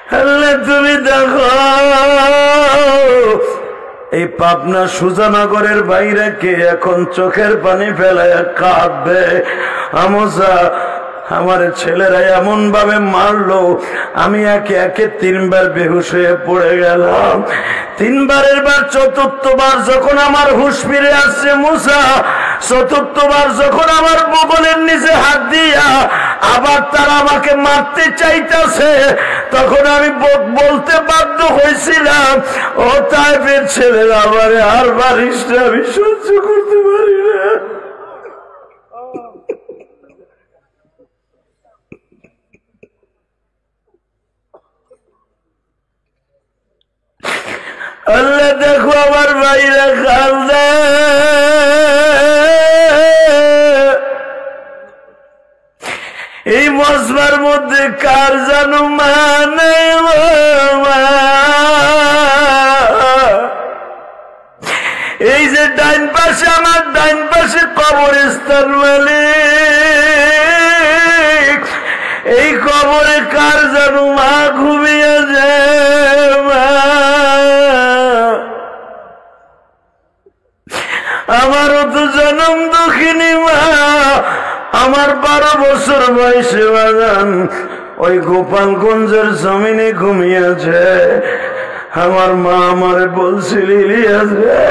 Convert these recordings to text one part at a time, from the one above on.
আল্লাহ তুমি দেখো এই পাবনা সুজানগরের বাইরে কে এখন চোখের পানি ফেলায় কাঁদবে। আমজা আমার ছেলেরা এমন ভাবে মারলো, আমি একে একে 3 বার বেহুশ হয়ে পড়ে গেলাম। 3 বারের বার চতুর্থবার যখন আমার হুঁশ ফিরে আসছে মুসা, চতুর্থবার যখন আমার বগলের নিচে হাত দিয়া আবার তারা আমাকে মারতে চাইতেছে, তখন আমি বলতে বাধ্য হয়েছিলাম, ও তাইফের ছেলেরা আমারে আর বারিস না, আমি সহ্য করতে পারি না। আল্লাহ দেখো আমার ভাইরা কাঁদে, এই মজমার মধ্যে কার জানো মানে এই যে ডাইন পাশে আমার ডাইন পাশে কবরস্থান মালিক, এই কবরে কার জানো মা ঘুমিয়ে যায়। আমারও তো জন্ম দুঃখিনী মা, আমার 12 বছর বয়সে বাগান ওই গোপালগঞ্জের জমিনে ঘুমিয়েছে। আমার মা আমারে বলছিল, ইলিয়াস রে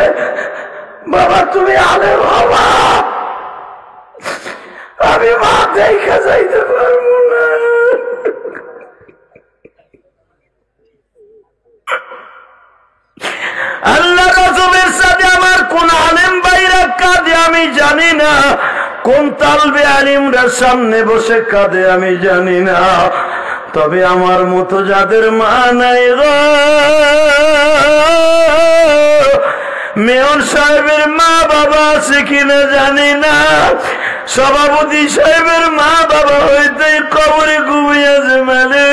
বাবা তুমি আলে বাবা, আমি মা দেখা যাইতে পারবো না। আল্লাহ রাসূলের সাথে আমার কোন আলেম ভাইরা কাঁদে আমি জানি না, কোন তালবে আলিমরা সামনে বসে কাঁদে আমি জানি না, তবে আমার মতো যাদের মা নাই গো, মেয়র সাহেবের মা বাবা আছে কিনা জানি না, সভাপতি সাহেবের মা বাবা হইতে কবরে ঘুমিয়েছে মানে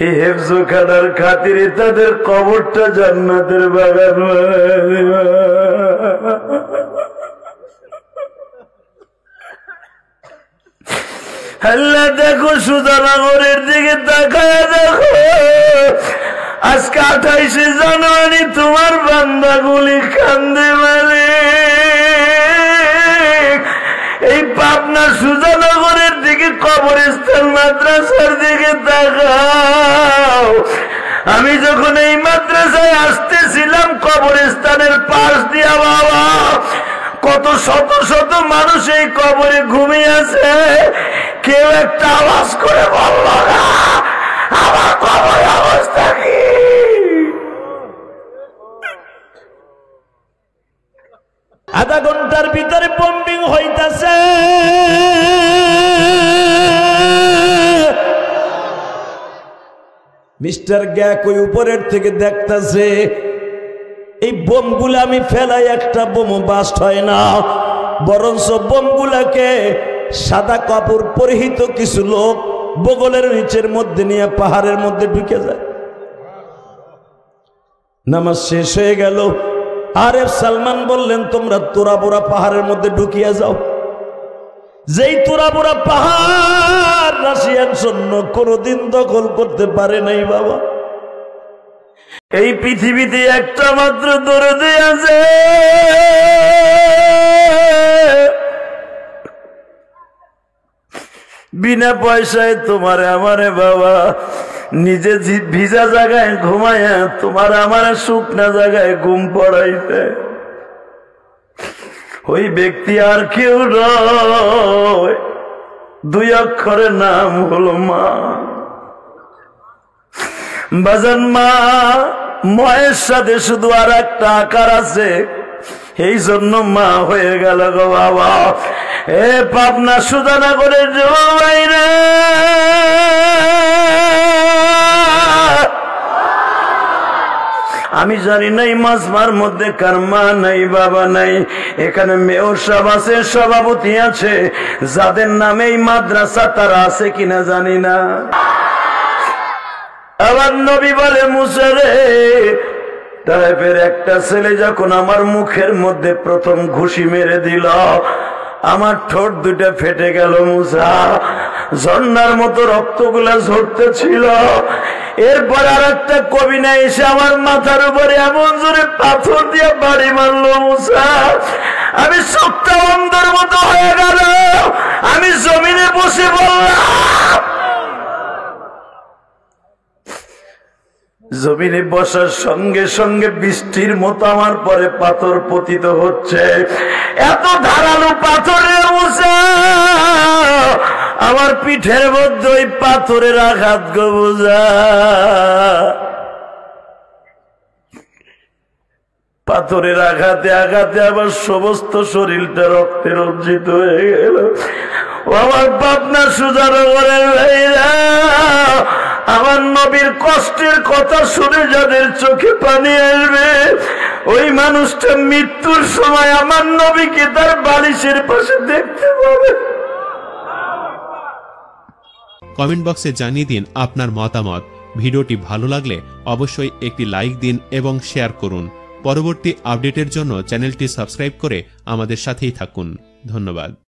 এই হেফজো খানার খাতিরে তাদের কবরটা জান্নাতের বাগান। আল্লাহ দেখো সুজানগরের দিকে তাকায় দেখো, আজকে 28শে জানুয়ারি তোমার বান্দাগুলি কান্দে মানে এই পাবনা সুজানগরের দিকে কবরস্থান মাদ্রাসার দিকে তাকাও। আমি যখন এই মাদ্রাসায় আসতেছিলাম কবরস্থানের পাশ দিয়া বাবা কত শত শত মানুষ এই কবরে ঘুমিয়ে আছে, কেউ একটা আওয়াজ করে বলল না আমার কবরের অবস্থা কি। আধা ঘন্টার ভিতরে বম্বিং হইতাছে, মিস্টার গ্যাক ওই উপরের থেকে দেখতেছে এই বোমগুলা আমি ফেলাই একটা বোম বাস্ট হয় না, বরঞ্চ বোমগুলাকে সাদা কাপড় পরিহিত কিছু লোক বগলের নিচের মধ্যে নিয়ে পাহাড়ের মধ্যে ঢুকে যায়। নামাজ শেষ হয়ে গেল, আরে সালমান বললেন তোমরা তোরাবোরা পাহাড়ের মধ্যে ঢুকিয়া যাও। যেই তোরাবোরা পাহাড় রাশিয়ান সৈন্য কোনদিন দখল করতে পারে নাই বাবা। এই পৃথিবীতে একটা মাত্র দরদি আছে, বিনা পয়সায় তোমারে আমারে বাবা নিজে ভিজা জায়গায় ঘুমায়া তোমার আমার শুকনা জায়গায় ঘুম পড়াইতে, ওই ব্যক্তি আর কেউ নয়, 2 অক্ষরের নাম হলো মা। বাজান মা ময়ের সাথে শুধু আর একটা আকার আছে, এই জন্য মা হয়ে গেল গো বাবা। এ পাবনা সুজানগরের বাইরে আমি জানি না এই মাজমার মধ্যে কার মা নাই বাবা নাই। এখানে মেয়র সাহেব আছে, সভাপতি আছে, যাদের নামে এই মাদ্রাসা তারা আছে কিনা জানি না। আবার নবী বলে মুসা রে তায়েফের একটা ছেলে যখন আমার মুখের মধ্যে প্রথম ঘুষি মেরে দিল, আমার ঠোঁট দুটো ফেটে গেল মুসা, ঝর্ণার মতো রক্তগুলা ঝরতেছিল। এরপর আর একটা কবিনা এসে আমার মাথার উপরে এমন জোরে পাথর দিয়ে বাড়ি মারলো মুসা, আমি সপ্তাহ অন্ধের মতো হয়ে গেল। আমি জমিনে বসে বললাম, জমিনে বসার সঙ্গে সঙ্গে বৃষ্টির মতো আমার পরে পাথর পতিত হচ্ছে। এত ধারালো পাথরের মুসা, আমার পিঠের মধ্যে ওই পাথরের আঘাত গো বুঝা, পাথরের আঘাতে আঘাতে আমার সমস্ত শরীরটা রক্তে রঞ্জিত হয়ে গেল। আমার পাবনা সুজানগরের ভাইরা, আমার নবীর কষ্টের কথা শুনে যাদের চোখে পানি আসবে, ওই মানুষটা মৃত্যুর সময় আমার নবীকে তার বালিশের পাশে দেখতে পাবে। কমেন্ট বক্সে জানিয়ে দিন আপনার মতামত। ভিডিওটি ভালো লাগলে অবশ্যই একটি লাইক দিন এবং শেয়ার করুন। পরবর্তী আপডেটের জন্য চ্যানেলটি সাবস্ক্রাইব করে আমাদের সাথেই থাকুন। ধন্যবাদ।